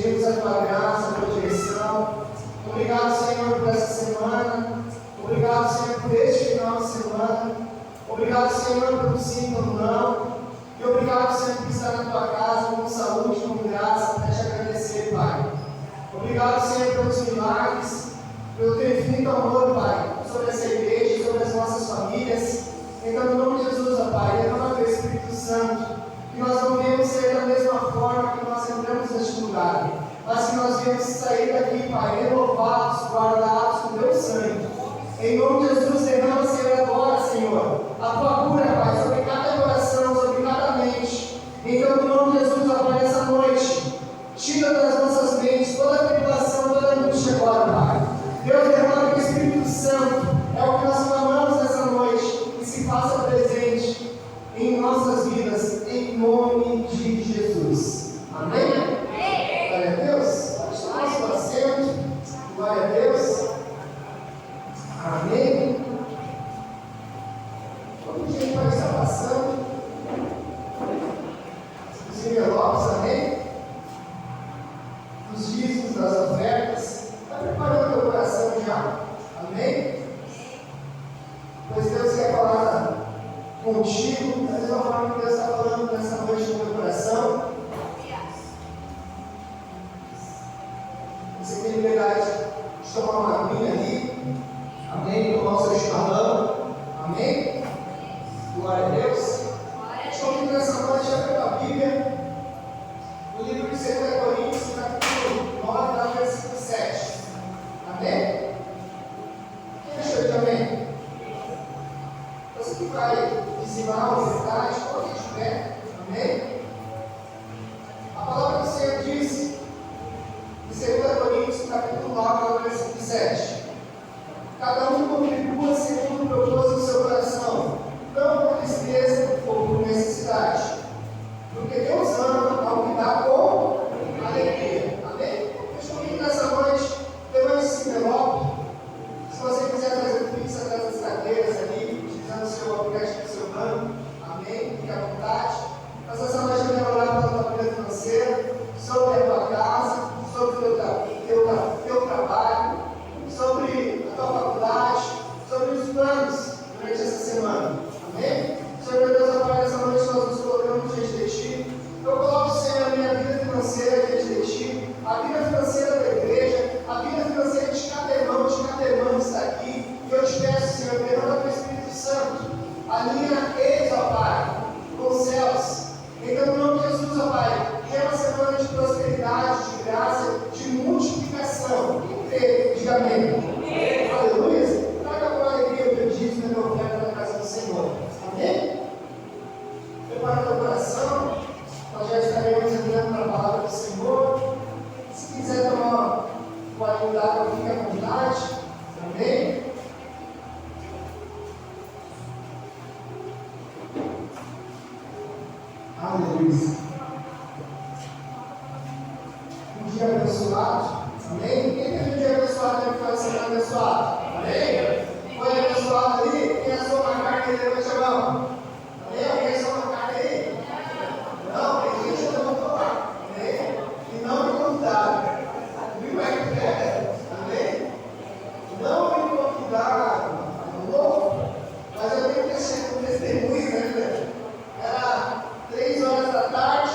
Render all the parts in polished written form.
pedimos a tua graça, a tua direção. Obrigado, Senhor, por essa semana. Obrigado, Senhor, por este final de semana. Obrigado, Senhor, pelo sim, pelo não. E obrigado, Senhor, por estar na tua casa com saúde, com graça, para te agradecer, Pai. Obrigado, Senhor, pelos milagres, pelo teu infinito amor, Pai, sobre essa igreja, sobre as nossas famílias. Então, no nome de Jesus, ó Pai, derrama teu Espírito Santo, que nós não venhamos ser da mesma forma que nós entramos neste lugar, mas que nós venhamos sair daqui, Pai, renovados, guardados com teu sangue. Em nome de Jesus, derrama, Senhor, agora, Senhor, a tua cura, Pai, sobre cada coração, sobre cada mente. Então, no nome de Jesus, ó Pai, nessa noite, tira das nossas mentes toda a tribulação, toda a angústia agora, Pai. Deus, derrama o Espírito Santo, é o que nós clamamos nessa noite, que se faça presente em nossas vidas, em nome de Jesus. Amém? Amém. Glória a Deus. Pode tomar seu assento. Glória a Deus. Amém. Como a gente vai estar passando os envelopes, amém? Dos dízimos, das ofertas. Está preparando o teu coração já? Amém? Pois Deus quer falar contigo, da mesma forma que Deus está falando nessa noite no teu coração. Você tem liberdade de tomar uma aguinha ali. Amém? Tomar o seu chimarrão. Amém? Glória a Deus. Estou nessa noite a tua Bíblia, no livro de 2 Coríntios, capítulo 9, lá no versículo 7. Amém? Quem achou de amém? Você que vai dizimar ou verdade, coloque de pé. Amém? A palavra do Senhor diz, em 2 Coríntios, capítulo 9, lá no versículo 7. Cada um contribua segundo o propósito do seu coração, não por tristeza ou por necessidade, porque Deus ama ao que dá com alegria. Amém? Eu estou aqui nessa noite, levando esse envelope. Se você quiser fazer o Pix atrás das cadeiras ali, utilizando o seu aplicativo do seu banco, amém? Fique à vontade. Mas essa noite eu quero orar pela tua vida financeira, sobre a tua casa, sobre o teu trabalho, sobre a tua faculdade, sobre os planos durante essa semana. Amém? Senhor Deus, ó Pai, nessa noite nós nos colocamos diante de Ti. Eu coloco, Senhor, a minha vida financeira diante de Ti, a vida financeira da igreja, a vida financeira de cada irmão que está aqui. E eu te peço, Senhor, derrama teu Espírito Santo, alinha eles, ó Pai, com os céus. Então, no nome de Jesus, ó Pai, que é uma semana de prosperidade, de graça, de multiplicação. Diga amém. Aleluia. Traga com alegria o teu dízimo e a tua oferta na casa do Senhor. Amém? Prepara teu coração. Nós já estaremos entrando na palavra do Senhor. Se quiser tomar o alimento d'água, fique à vontade. Amém? Aleluia. Um dia abençoado. Amém? Quem teve um dia abençoado teve que fazer semana abençoado? Amém? Foi abençoado ali? Quem assou uma carta aí, levante a mão. Amém? Alguém assou uma carta aí? Não, tem gente que não vai falar. Amém? E não me convidaram. Viu como é que é? Amém? Não me convidaram. Louco? Mas eu tenho que deixar um testemunho, né? Era 3 horas da tarde.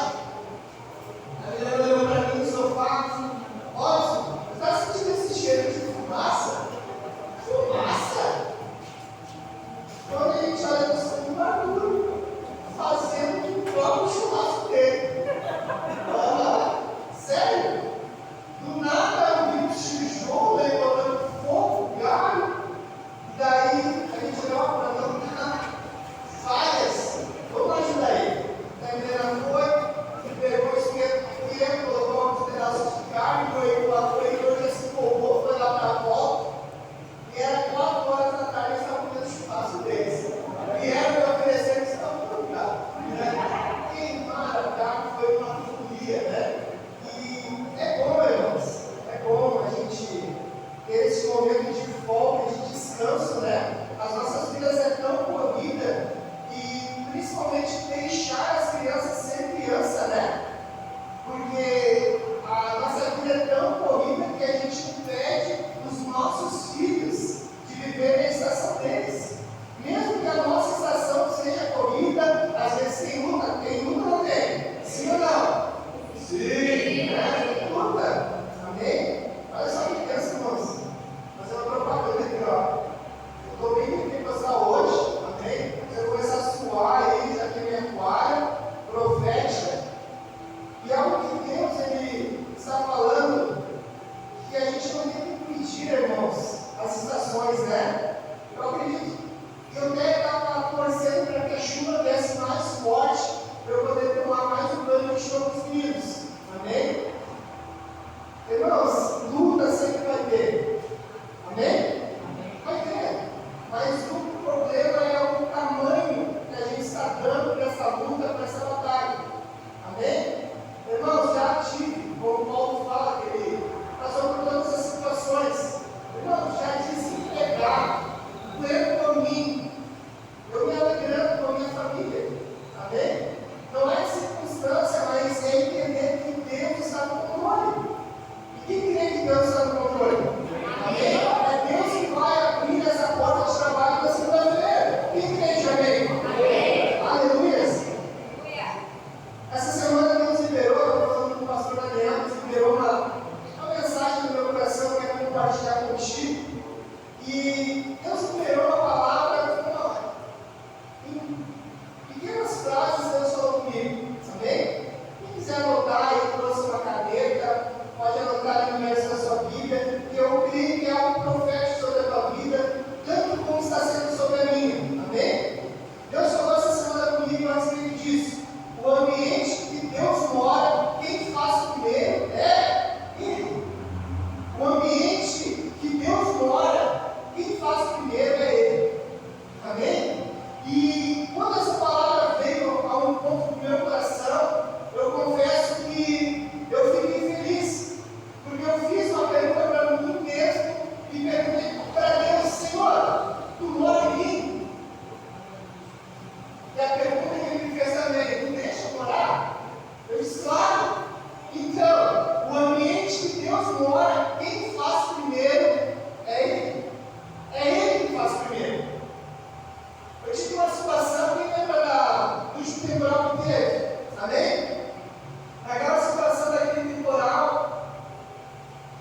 A menina olhou para mim no sofá. Ótimo, você está sentindo esse cheiro de fumaça? Fumaça?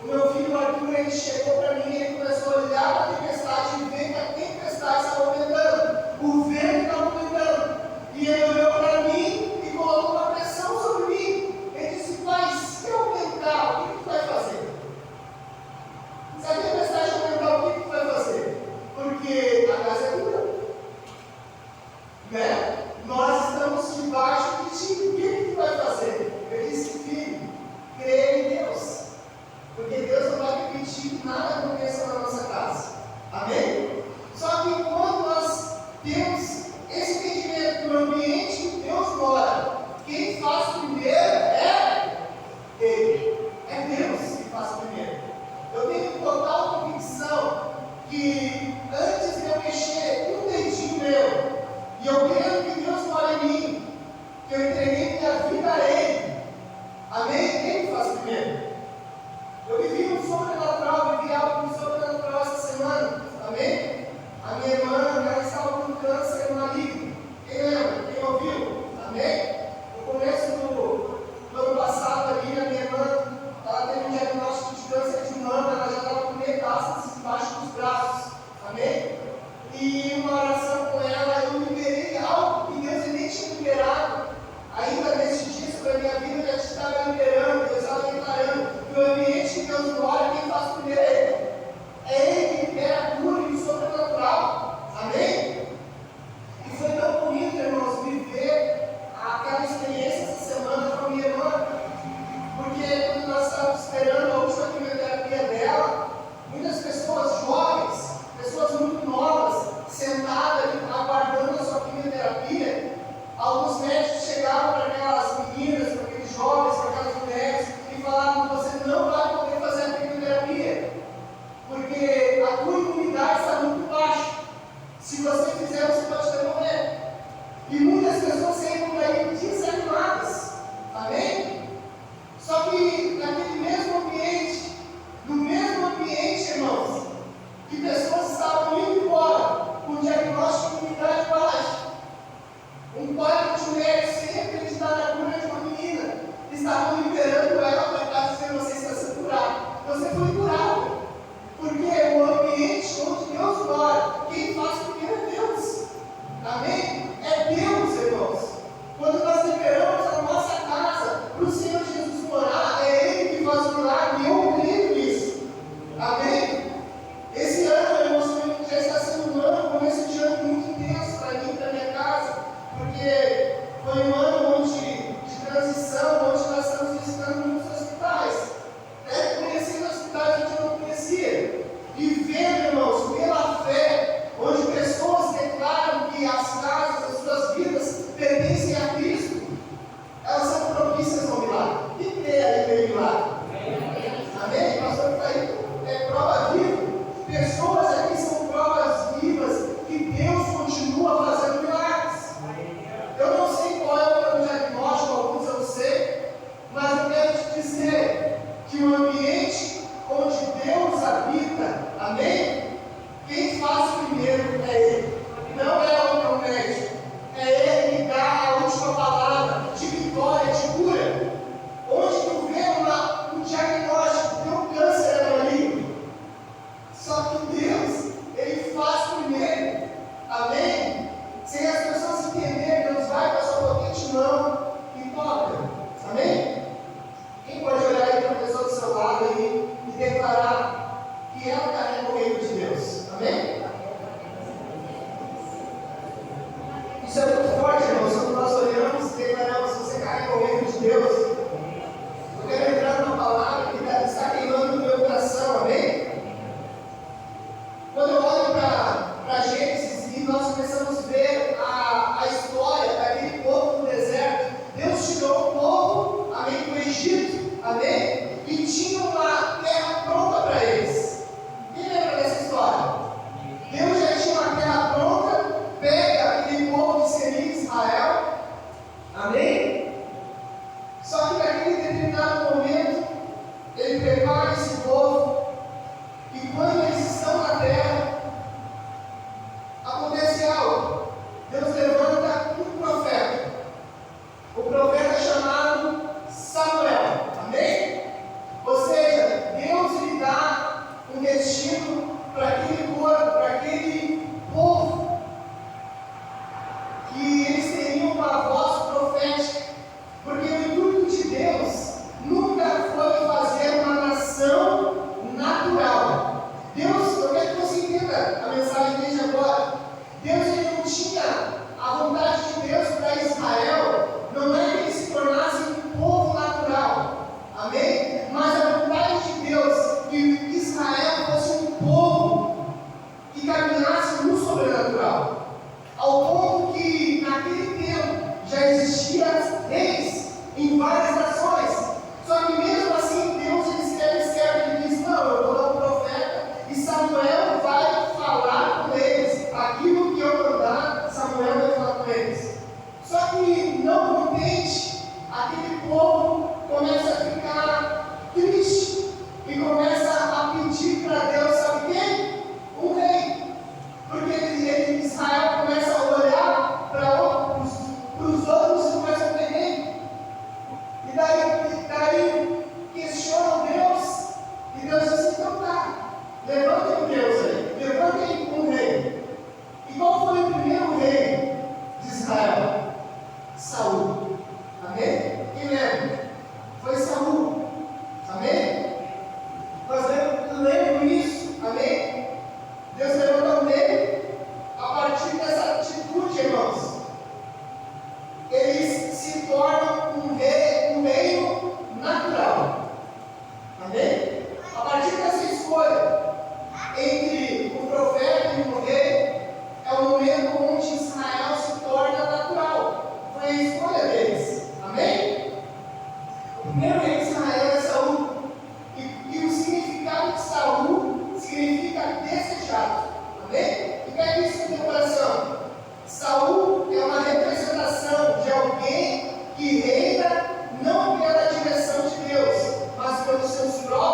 O meu filho Arthur, ele chegou para mim e ele começou a olhar para a tempestade e ver que a tempestade estava aumentando, o vento estava aumentando. E ele olhou para mim e colocou uma pressão sobre mim. Ele disse: pai, se aumentar, o que tu vai fazer? Se a tempestade aumentar, o que tu vai fazer? Porque a casa é dura, né? Nós estamos debaixo de ti, o que tu vai fazer? Eu disse: filho, creia em Deus, porque Deus não vai permitir que nada aconteça na nossa casa. Amém? Só que quando nós temos esse entendimento do ambiente que Deus mora, quem faz primeiro é Ele. É Deus que faz primeiro. Eu tenho total convicção que antes de eu mexer um dedinho meu, e eu creio que Deus mora em mim, que eu entreguei minha vida a Ele. Amém? Ele faz primeiro. Eu vivi um sobrenatural, vivi algo sobrenatural essa semana. Amém? A minha irmã, ela estava com câncer maligno. Quem lembra? Quem ouviu? Amém? No começo do ano passado ali, a minha irmã, ela teve um diagnóstico de câncer de mama, ela já estava com metástases embaixo dos braços. Amém? E uma oração com ela, eu liberei algo que Deus nem tinha liberado. Ainda nesse dia sobre a minha vida, eu já estava liberando, Deus estava declarando que o ambiente que Deus mora, quem faz primeiro é Ele. É Ele que libera a cura e o sobrenatural. Amém? E foi tão bonito, irmãos, viver aquela experiência essa semana com a minha irmã. Porque quando nós estávamos esperando a última quimioterapia dela, muitas pessoas jovens, pessoas muito novas, sentadas ali, aguardando a sua quimioterapia, alguns médicos chegavam para aquelas meninas, para aqueles jovens, para aquelas mulheres, e falavam: você não vai poder fazer a quimioterapia.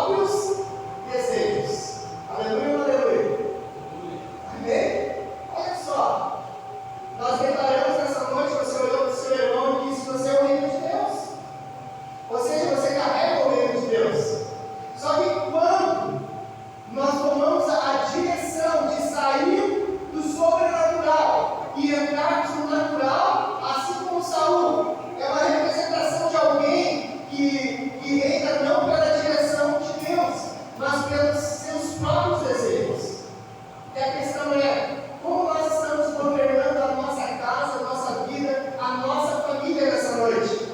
próprios desejos. Aleluia, aleluia. Amém? Olha só. Nós declaramos nessa noite, você olhou para o seu irmão e disse: você é o reino de Deus. Ou seja, você carrega o reino de Deus. Só que quando nós tomamos a direção de sair do sobrenatural e entrarmos no natural, assim como Saul é uma representação de alguém que reina não pela direção de Deus, mas pelos seus próprios desejos. E a questão é: como nós estamos governando a nossa casa, a nossa vida, a nossa família nessa noite?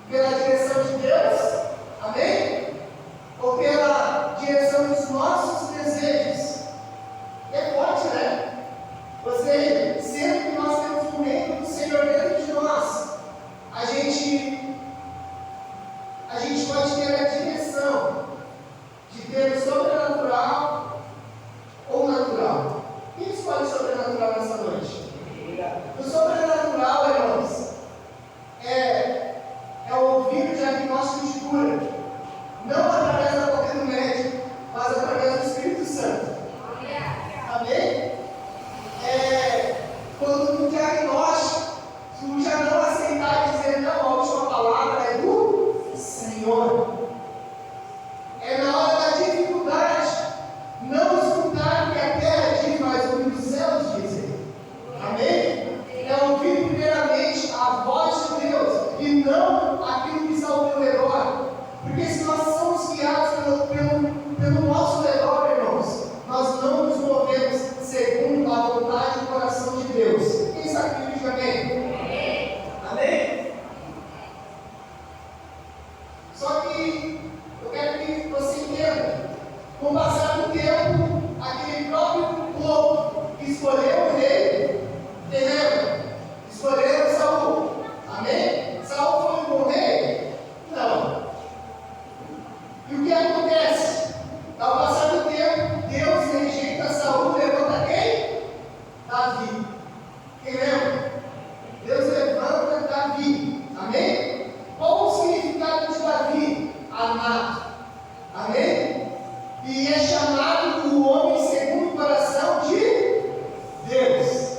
Pela direção de Deus? Amém? Ou pela direção dos nossos desejos? É forte, né? Ou seja, sempre que nós temos um reino do Senhor dentro de nós, a gente pode ter a direção de ter o sobrenatural ou natural. Quem escolhe o sobrenatural nessa noite? O sobrenatural, irmãos, é o ouvir o diagnóstico de cura, não através da boca do médico, mas através do Espírito Santo. Amém? Quando no diagnóstico, tu já não aceitar e dizer: não, a última palavra é do Senhor. É na hora da dificuldade, não escutar o que a terra diz, mas o que os céus dizem. Amém? É ouvir primeiramente a voz de Deus e não aquilo que está ao teu redor. Porque se nós somos guiados pelo nosso redor, irmãos, nós não nos movemos segundo a vontade do coração de Deus. Quem sabe que diz amém? Amém? Só que eu quero que você entenda: com o passar do tempo, aquele próprio povo que escolheu o rei, entendeu? Escolheram Saul. Amém? Saul foi um bom rei? Não. E o que acontece? Ao passar do tempo, Deus rejeita Saul, levanta quem? Davi. Quem lembra? Deus levanta Davi. Amém? Qual o significado de Davi? Amado. Amém? E é chamado o homem segundo o coração de Deus.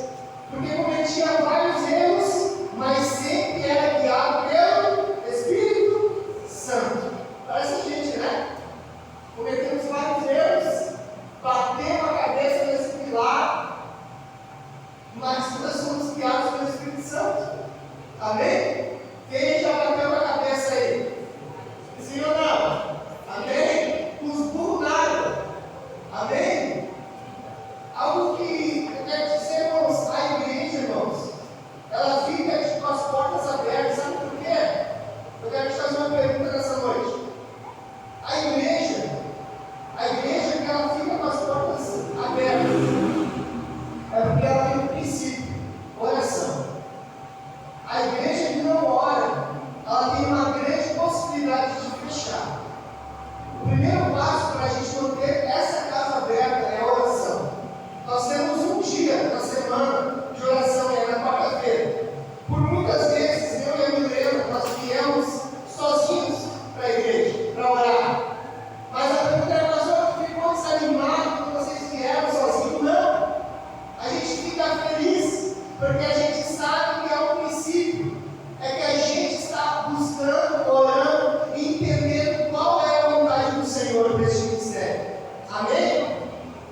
Porque cometia vários erros, mas sempre era guiado pelo Espírito Santo. Parece a gente, né? Cometemos vários erros, batemos a cabeça nesse pilar, mas nós somos guiados pelo Espírito Santo. Amém? Quem já bateu a cabeça aí? Sim ou não? Amém? Os burros nada. Amém? Algo que eu quero dizer, irmãos, a igreja, irmãos, ela fica com as portas abertas. Sabe por quê? Eu quero te fazer uma pergunta nessa noite. A igreja que ela fica com as portas abertas, é porque ela tem um princípio: oração. A igreja que não ora, ela tem uma grande possibilidade de fechar. O primeiro passo para a gente manter essa casa aberta é a oração. Nós temos um dia na semana de oração, é na quarta-feira. Por muitas vezes, eu e a Milena, nós viemos sozinhos para a igreja, para orar. Mas a pergunta é: nós ficamos desanimados quando vocês vieram sozinhos? Não. A gente fica feliz, porque a gente sabe que é um princípio. É que a gente está buscando, orando e entendendo qual é a vontade do Senhor para este ministério. Amém?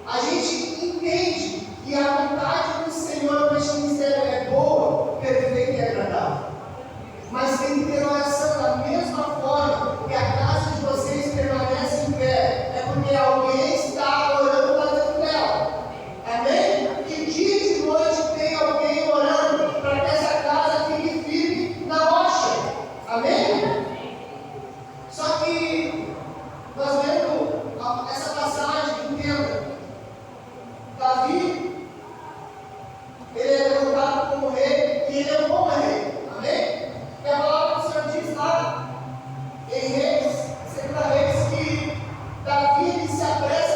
A gente entende que a vontade do Senhor para este ministério é boa, perfeita e agradável. Mas tem que ter oração da mesma forma que a casa de vocês permanece em pé. É porque alguém está orando lá dentro dela. Amém? E dia e de noite tem alguém orando para que essa casa fique firme na rocha. Amém? Só que nós vendo essa passagem, entenda: Davi, ele é levantado como rei e ele é um bom rei. Amém? E a palavra do Senhor diz lá em Reis, 2 Reis, que Davi se apressa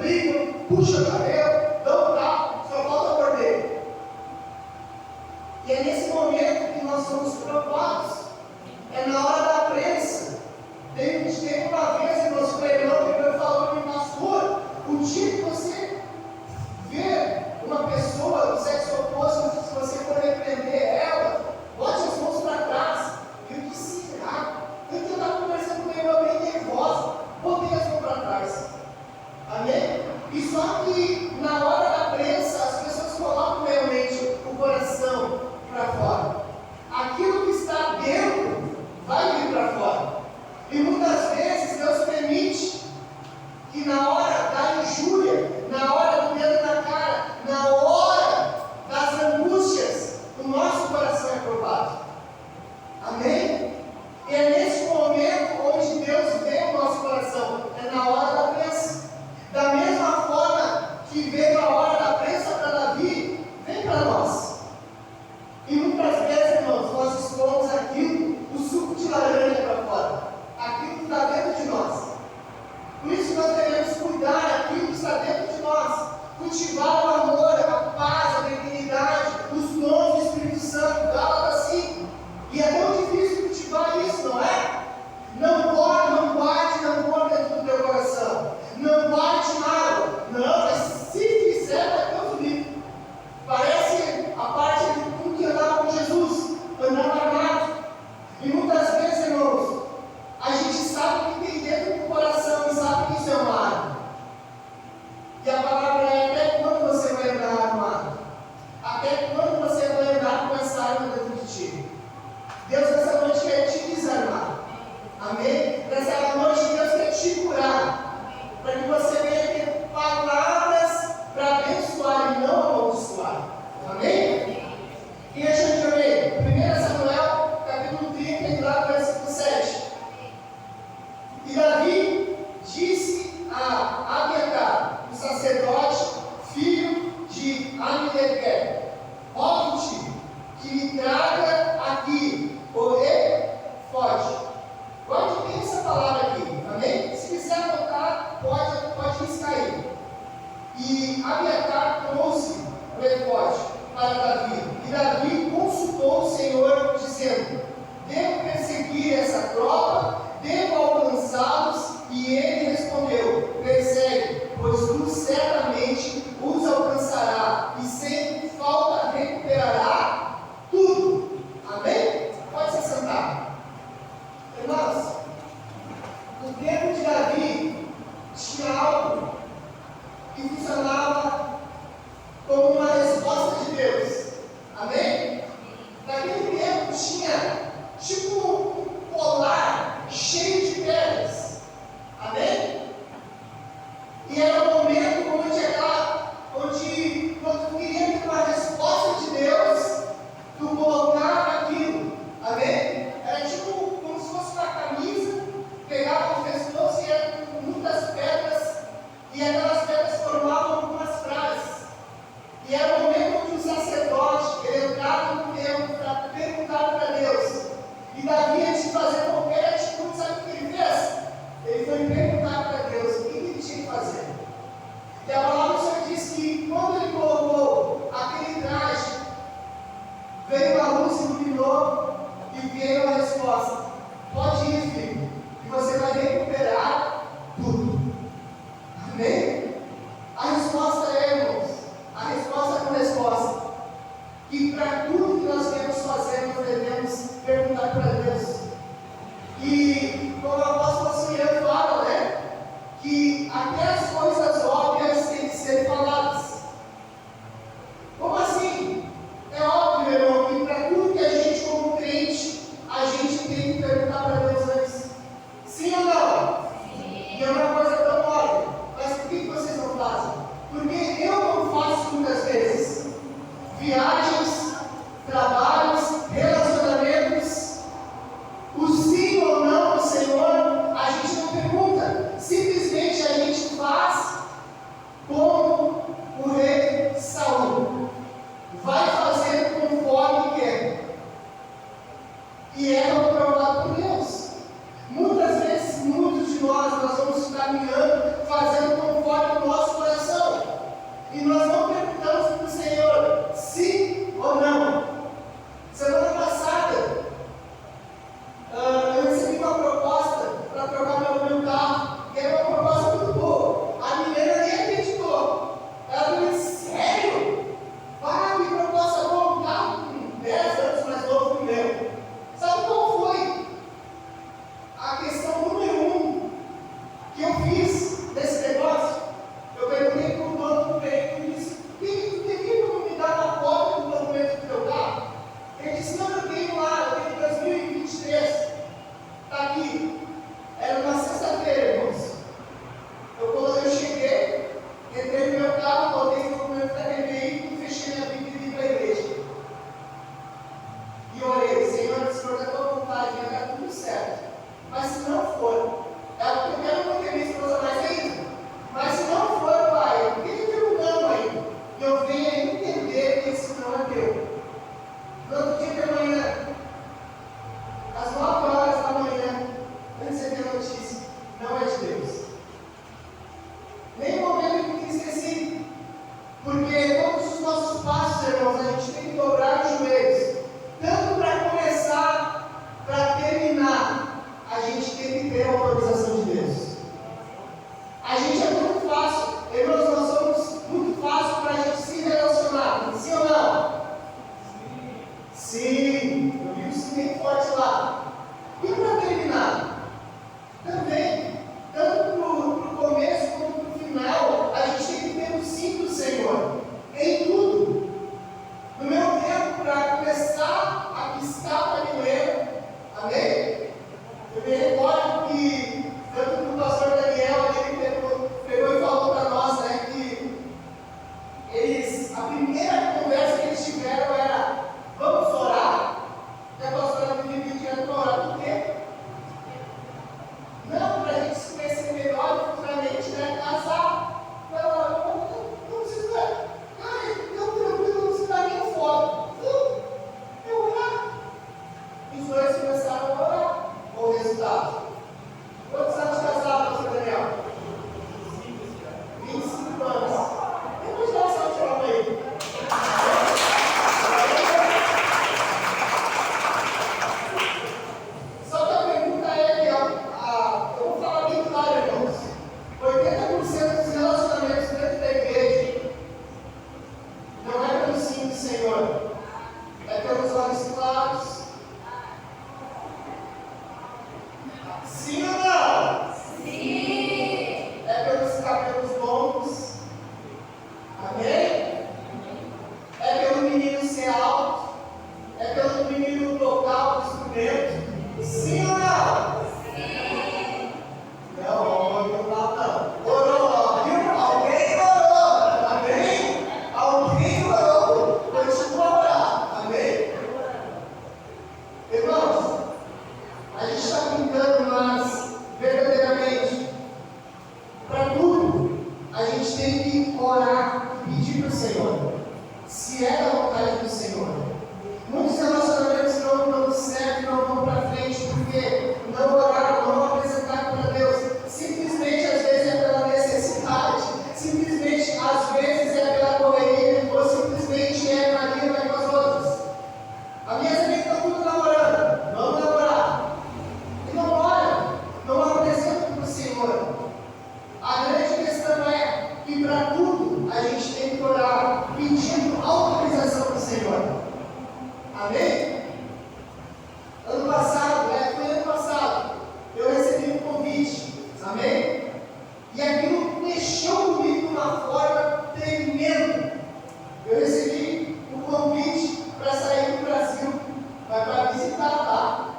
brigam, puxam o cabelo, dão um tapa, só falta morder. E é nesse momento que nós somos provados. É na hora da prensa. Teve uma vez, irmãos, o irmão que falou para mim, pastor, o dia que você vê uma pessoa do sexo oposto, se você for repreender ela, bote as mãos para trás. Eu disse, será? Eu estava conversando com ele, eu bem nervosa, botei as mãos para trás. Amém? E só que na hora da prensa, as pessoas colocam realmente o coração para fora. Aquilo que está dentro vai vir para fora. E muitas vezes Deus permite que na hora da injúria, na hora do dedo na cara, na hora das angústias, o nosso coração é provado. Amém? E é nesse momento onde Deus vê o nosso coração, é na hora da prensa. Da mesma forma que veio a hora da prensa para Davi, vem para nós. E muitas vezes, irmãos, nós expomos aquilo, o suco de laranja para fora, aquilo que está dentro de nós. Por isso nós devemos cuidar daquilo que está dentro de nós, cultivar o amor, a paz, a benignidade, os dons do Espírito Santo, Gálatas 5. E é tão difícil cultivar isso, não é? Não guarde rancor dentro do teu coração. Não guarde mágoa. Não, mas se fizer, vai ter o livro. Parece a parte de tudo que andava com Jesus, andava armado. E muitas vezes, irmãos, a gente sabe o que tem dentro do coração e sabe que isso é uma arma. E a palavra é: até quando você vai andar armado? Até quando você vai andar com essa arma dentro de ti? Deus nessa noite quer te desarmar. Amém? Nessa noite Deus quer te curar, para que você venha ter palavras para abençoar e não amaldiçoar. Amém? E deixa eu ver, 1 Samuel, capítulo 30, versículo 7. E Davi disse a Abiatar, o sacerdote, filho de Amileque: rogo-te que me traga aqui o efode. Pode ter essa palavra aqui, amém? Se quiser anotar, pode riscar aí. E Abiatar trouxe o efode para Davi. E Davi consultou o Senhor, dizendo: devo perseguir essa tropa? Devo alcançá-los? E ele respondeu: persegue, pois tu certamente os alcançará, e sem falta recuperará tudo. Amém? Pode se sentar. Irmãos, o tempo de Davi tinha algo que funcionava como uma resposta de Deus. Amém? Naquele tempo tinha tipo um colar cheio de pedras. Amém? E era um momento onde quando tu queria ter uma resposta de Deus, tu colocava aquilo. Amém? Era tipo como se fosse uma camisa, pegava o pescoço e era com muitas pedras, e aquelas pedras formavam algumas frases. E era o momento onde o sacerdote ele entrava no templo para perguntar para Deus. E Davi, antes de fazer qualquer atitude, sabe o que ele fez? Ele foi perguntar para Deus o que ele tinha que fazer. E a palavra só diz que quando ele colocou aquele traje, veio a luz, iluminou e veio a resposta: pode ir, filho, e você vai recuperar tudo. Amém? A resposta é, irmãos, a resposta é uma resposta. E para tudo que nós devemos fazer, nós devemos perguntar para Deus. E como o apóstolo Senhor fala, né? Que até as coisas óbvias têm que ser faladas. Como assim? É óbvio, irmão, que para tudo que a gente, como crente, a gente tem que perguntar para Deus antes. Sim ou não? Sim. E é uma coisa tão óbvia. Mas por que vocês não fazem? Porque eu não faço muitas vezes. Viagens, trabalhos, relacionamentos, o sim ou não do Senhor, a gente não pergunta. Simplesmente a gente faz como o rei Saul. Vai fazer conforme quer. E é aprovado por Deus. Muitas vezes, muitos de nós vamos caminhando, fazendo conforme o nosso Senhor. Se é da vontade do Senhor. Muitos relacionamentos não dão certo, não vão para frente, porque não oraram, não apresentaram para Deus. Simplesmente, às vezes, é pela necessidade, simplesmente, às vezes, é pela correria, ou simplesmente é Maria vai com as outras. A minha amiga estão tudo namorando, vamos namorar. E não ora, não apresentam para o Senhor. A grande questão é que para tudo a gente tem que orar, pedindo autorização do Senhor. Amém? Ano passado, foi ano passado, eu recebi um convite, amém? E aquilo mexeu comigo de uma forma tremenda. Eu recebi um convite para sair do Brasil, para visitar lá,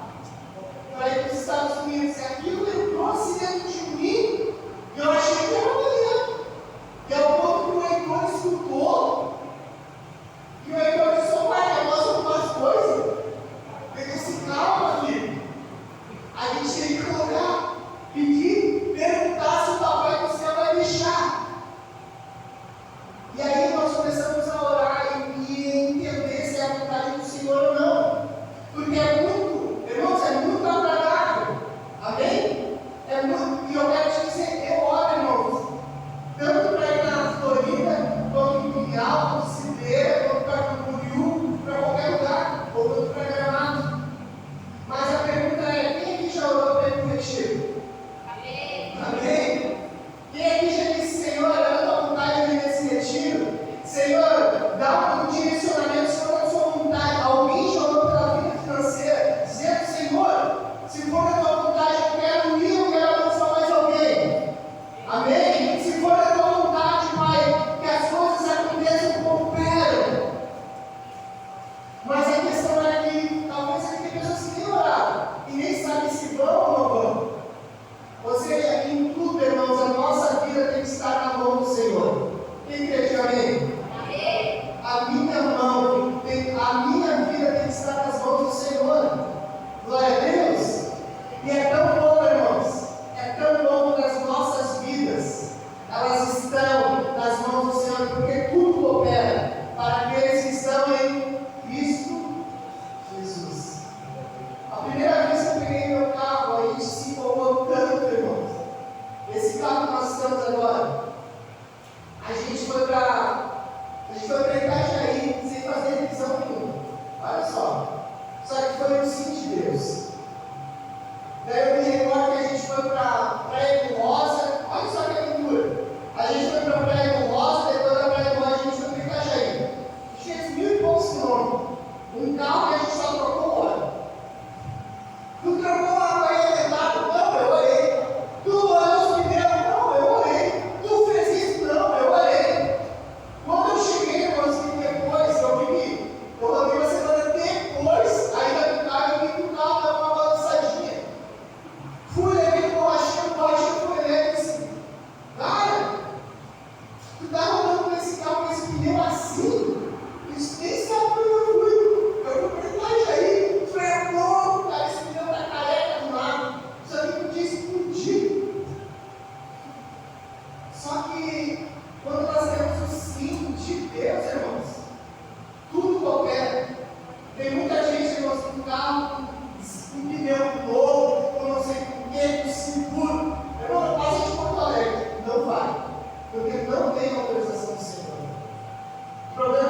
para ir para os Estados Unidos. E aquilo entrou assim dentro de mim, e eu achei que era amanhã. E ao ponto que o Heitor escutou, que o Heitor disse: "Ô pai, nós algumas coisas." Eu disse: "Calma, filho. A gente tem que orar, pedir, perguntar se o papai do céu vai deixar." E aí nós começamos a orar e entender se é a vontade do Senhor ou não. Porque é muito, irmãos, é muito agradável. Amém? É muito, e eu quero te dizer, eu oro, irmãos, tanto para ir na Florida, quanto em Pinhal, quanto em Cidreira, quanto para Camboriú, para qualquer lugar, ou quanto para Gramado. Mas a pergunta é: quem aqui já orou para ir para o retiro? Amém? Amém? Quem aqui já disse: "Senhor, é a tua vontade de ir nesse retiro? Senhor, dá um direcionamento, se for a sua vontade." Alguém já orou pela vida financeira, dizendo: "Senhor, se for a tua vontade, eu quero ir, eu quero abençoar mais alguém." Amém? Se for a tua vontade, Pai, que as coisas aconteçam como operam. Mas a questão é que talvez aqui tem pessoas que nem oraram e nem sabem se vão ou não vão. Ou seja, em tudo, irmãos, a nossa vida tem que estar na mão do Senhor. Quem crê, diga amém? Amém. A minha vida tem que estar nas mãos do Senhor. Glória a Deus. E é tão bom, irmãos, é tão bom que as nossas vidas, elas estão nas mãos do Senhor, porque tudo coopera para aqueles que estão em Cristo Jesus. A primeira vez que eu peguei meu carro, a gente se empolgou tanto, irmãos. Esse carro que nós estamos agora, a gente foi para Itajaí, sem fazer revisão nenhuma. Olha só. Só que foi um sim de Deus. Daí eu me recordo que a gente foi para Praia do Rosa. Olha só que aventura. A gente foi para Praia do Rosa, depois da Praia do Rosa a gente foi para Itajaí. A gente fez 1.000 e poucos quilômetros. Um carro que a gente só trocou o óleo. Tu trocou uma banheira dentada? Não, eu orei. Tu olhou os pneus? Não, eu orei. Tu fez isso? Não, eu orei. Quando eu cheguei, irmãos, que depois eu rodei uma semana depois, ainda do carro, eu vi que o carro dava uma balançadinha. Fui, levei o borrachinho, foi leve e disse: "Cara, tu tá rodando com esse carro, com esse pneu assim? Isso nem sabe onde eu fui. Eu fui para Itajaí, foi louco, cara, esse pneu tá careca do lado. Isso aqui podia explodir." Só que, quando nós temos o sim de Deus, irmãos, tudo coopera. Tem muita gente, irmãos, com carro, com pneu novo, com não sei o que, com seguro. Irmão, passa de Porto Alegre. Não vai. Porque não tem autorização do Senhor. O problema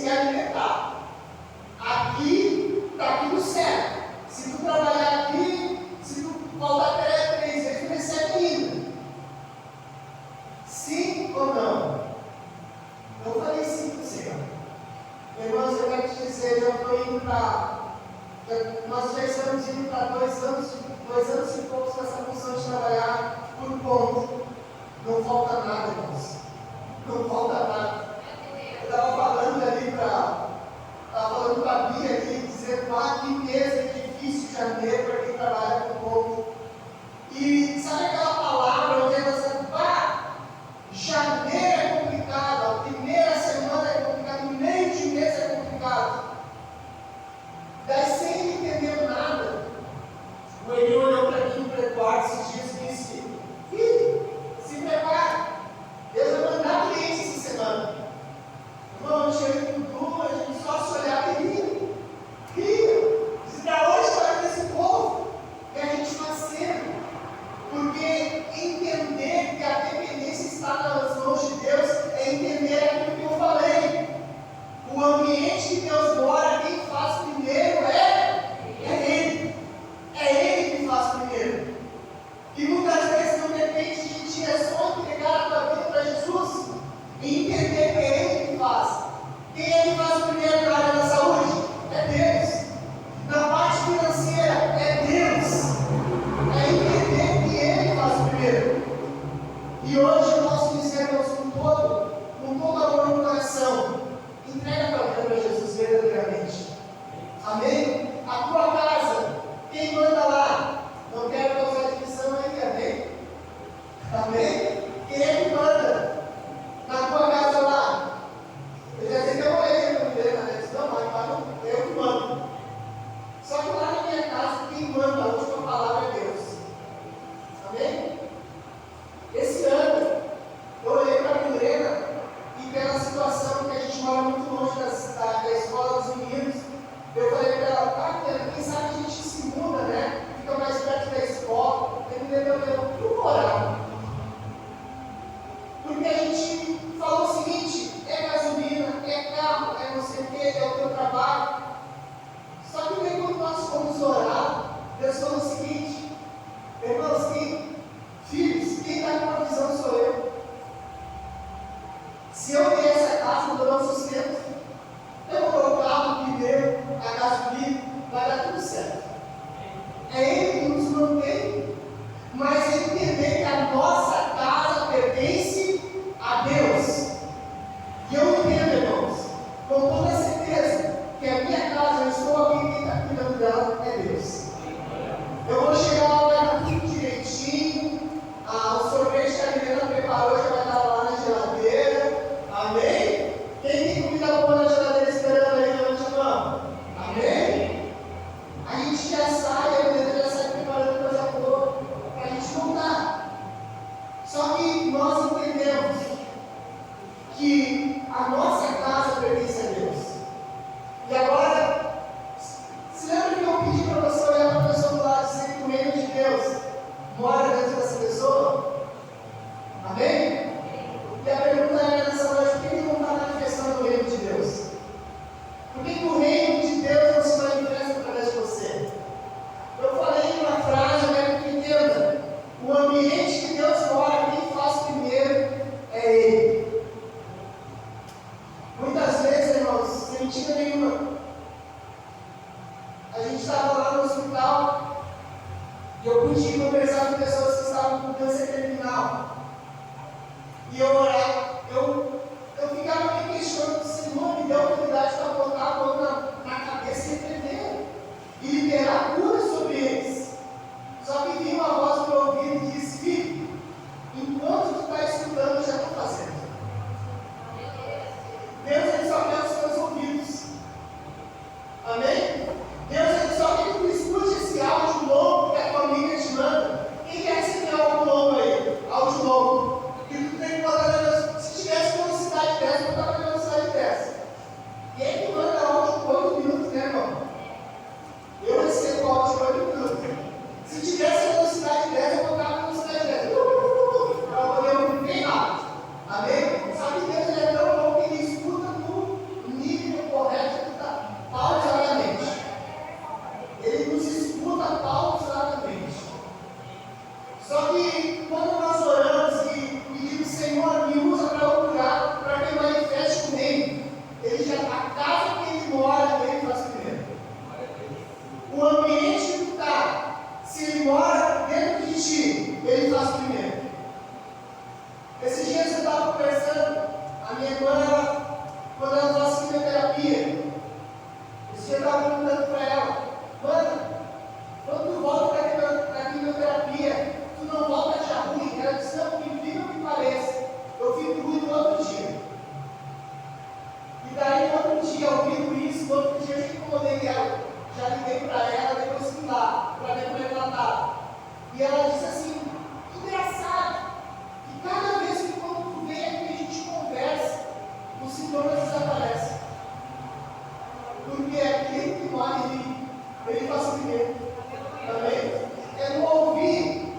conseguir alimentar. Aqui está tudo certo. Se tu trabalhar aqui, se tu faltar 3 vezes, tu recebe ainda. Sim ou não? Eu falei sim para você. Irmãos, eu quero te dizer, eu estou indo para. Nós já estamos indo para 2 anos e poucos com essa função de trabalhar por ponto. Não falta nada, irmãos. Não falta nada. Eu estava falando ali para a Bia ali, dizendo, que mês difícil janeiro para quem trabalha com ponto. E sabe aquela palavra onde ela diz, janeiro é complicado, a primeira semana é complicada, o meio de mês é complicado. Daí, sem entender nada, o Eli olhou para mim, para o Eduardo, esses dias e disse: filho, se prepara, Deus vai mandar cliente essa semana. Irmão, eu cheguei com tudo, a gente só se olhava e ria. Se da onde está esse povo? E a gente fazendo. Porque entender que a dependência está nas mãos de Deus é entender aquilo que eu falei. O ambiente que Deus mora, quem faz primeiro é Ele. É Ele que faz primeiro. E muitas vezes não depende de ti, é só entregar a tua vida para Jesus e entender que é Ele que faz. Quem é que faz primeiro na área da saúde? É Deus. Na parte financeira, é Deus. É entender que Ele faz primeiro. E hoje eu posso dizer, irmãos, com todo amor no coração, entrega a tua vida para Jesus verdadeiramente. Amém? A tua casa, quem manda lá? Não quero causar divisão aí, amém? Amém? Quem é que manda na tua casa lá? Eu já sei que eu vou ler para viver, né? Não, mas eu que mando. Só que lá na minha casa, quem manda a última palavra é Deus. Amém? Esse ano, eu olhei para a Milena e pela situação que a gente mora muito longe da escola dos meninos, eu falei para ela, quem sabe a gente se muda, né? Fica mais perto da escola. Aí me lembrou, eu morar. Porque a gente falou o seguinte, é gasolina, é carro, é não sei o que, é o teu trabalho. Só que daí quando nós fomos orar, Deus falou o seguinte, irmãos, filhos, quem está com provisão sou eu. Se eu der essa casa, eu dou sustento, eu vou colocar o carro, o pneu, a gasolina, vai dar tudo certo. É Ele que nos mantém, mas é entender que a nossa casa pertence a Deus. E eu entendo, irmãos, com toda certeza, que a minha casa, eu estou aqui, quem está cuidando dela é Deus. Eu vou chegar lá, vai dar tudo direitinho, o sorvete que a Helena preparou já vai estar lá na geladeira. Amém? Quem tem comida boa na geladeira esperando aí, levante a mão. Amém? A gente já sai, a Helena já sai preparando coisa boa para a gente montar. Só que nós entendemos que a nossa casa pertence a Deus. E agora, se lembra que eu pedi para você olhar para a pessoa do lado e dizer que o reino de Deus mora dentro dessa pessoa? Amém? E a pergunta é nessa noite, por que não está manifestando o reino de Deus? Por que o reino de Deus não se manifesta através de você? Eu falei uma frase, eu quero que entenda. O ambiente que Deus mora, quem faz primeiro é Ele. Muitas vezes, irmãos, sem mentira nenhuma, a gente estava lá no hospital e eu pude conversar com pessoas que estavam com câncer terminal. E eu orava, eu ficava me questionando, Senhor, me deu autoridade para botar a mão na cabeça e repreender e liberar cura sobre eles. Só que vinha uma voz no meu ouvido e disse, filho, enquanto tu está escutando, eu já estou fazendo. Deus, Ele só quer os teus ouvidos. Amém? Deus, Ele só quer que tu escute esse áudio longo que a tua amiga te manda. Quem quer receber áudio longo aí? Áudio longo. Que tu tem que botar, no outro dia eu já incomodei ela, já liguei para ela, depois fui lá, para ver como é que ela estava. E ela disse assim, engraçado, que cada vez que quando tu vem aqui a gente conversa, os sintomas desaparecem. Porque aquele que mora em mim, ele faz primeiro. Também. É no ouvir,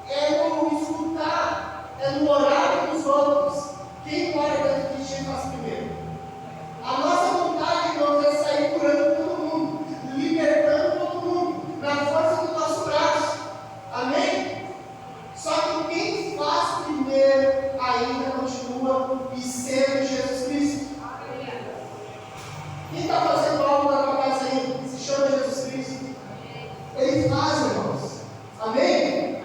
é no escutar, é no orar dos outros. Quem mora dentro de ti faz primeiro. A nossa vontade, irmãos, é sair curando todo mundo, libertando todo mundo, na força do nosso braço. Amém? Só que quem faz primeiro ainda continua e sendo Jesus Cristo. Quem está fazendo algo na tua casa aí, que se chama Jesus Cristo? Ele faz, irmãos. Amém?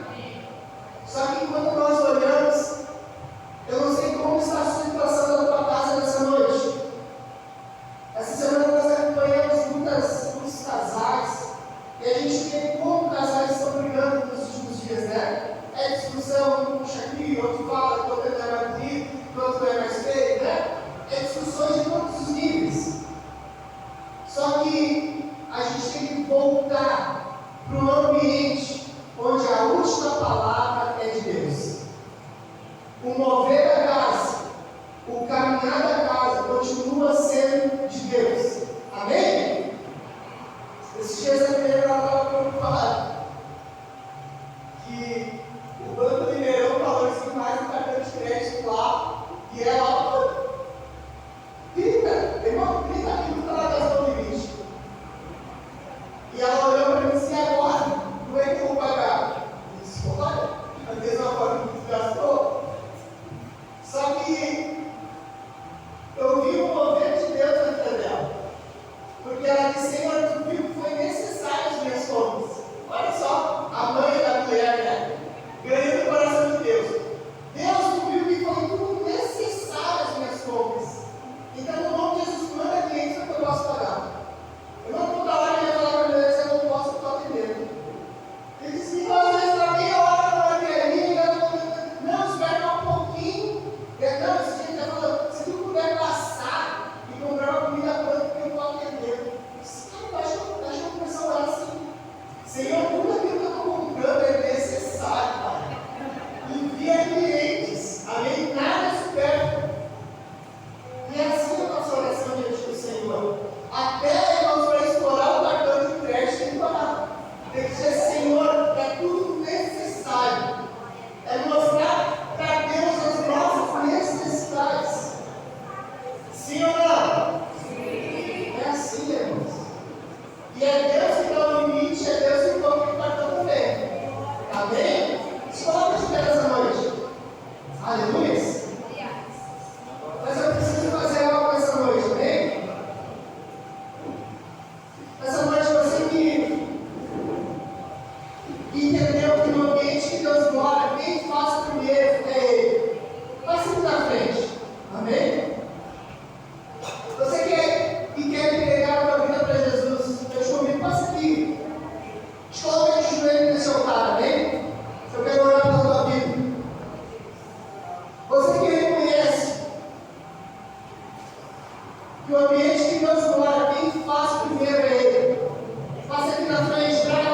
Só que quando nós olhamos, eu não sei como está a situação da tua casa nessa noite. Essa semana nós acompanhamos muitos casais, e a gente vê como casais estão brigando nos últimos dias, né? É discussão, um puxa aqui, outro fala, que outro é mais bonito, que outro é mais feio, né? É discussões de todos os níveis. Só que a gente tem que voltar para um ambiente onde a última palavra é de Deus. O mover da casa, o caminhar da casa continua sendo de Deus. Amém? Esses dias a primeira ela estava preocupada que o Banco do Mineirão valoriza mais o cartão de crédito lá e ela 30 minutos ela gastou o limite. E ela olhou para mim e disse, agora, como é que eu vou pagar? Eu disse, olha, a mesma forma que você gastou. Só que eu vi o mover de Deus na vida dela. Porque ela disse, Senhor, tu viu que foi necessário as minhas contas. Olha só, a mãe da mulher, né? Ganhando o coração de Deus. Deus, tu viu que foi tudo necessário as minhas contas. Então, no nome de Jesus, manda clientes que eu posso pagar. Eu não vou dar hora de falar para Deus, eu não posso, eu estou atendendo. Ele disse, não, às vezes está meia hora na barbearia, não, espera um pouquinho. Não, esse gente está falando, se tu puder passar e comprar uma comida pronta, porque eu estou atendendo. Cara, deixa eu começar a orar assim. Senhor, tudo aquilo que eu estou comprando é necessário, Pai. Envia clientes, amém? Nada é supérfluo. E é assim a nossa oração diante do Senhor. Até, irmãos, para explorar o cartão de crédito, tem que parar. Tem que dizer, Senhor, é tudo necessário. É mostrar para Deus as nossas necessidades. Sim ou não? Sim. É assim, irmãos. E é Deus que dá o limite, é Deus que coloca o cartão também. Amém? Escolha de Deus essa noite. Aleluia. Mas eu preciso fazer algo essa noite, amém? Essa noite você que entendeu que no ambiente que Deus mora, quem faz primeiro é Ele. Vai sempre na frente, amém? Você que quer entregar a tua vida para Jesus, eu te convido, passa aqui. Te coloca de joelho nesse altar, amém? Eu quero orar pela tua vida. Você que reconhece que o ambiente que Deus mora, quem faz primeiro é Ele. Passa aqui na frente, traga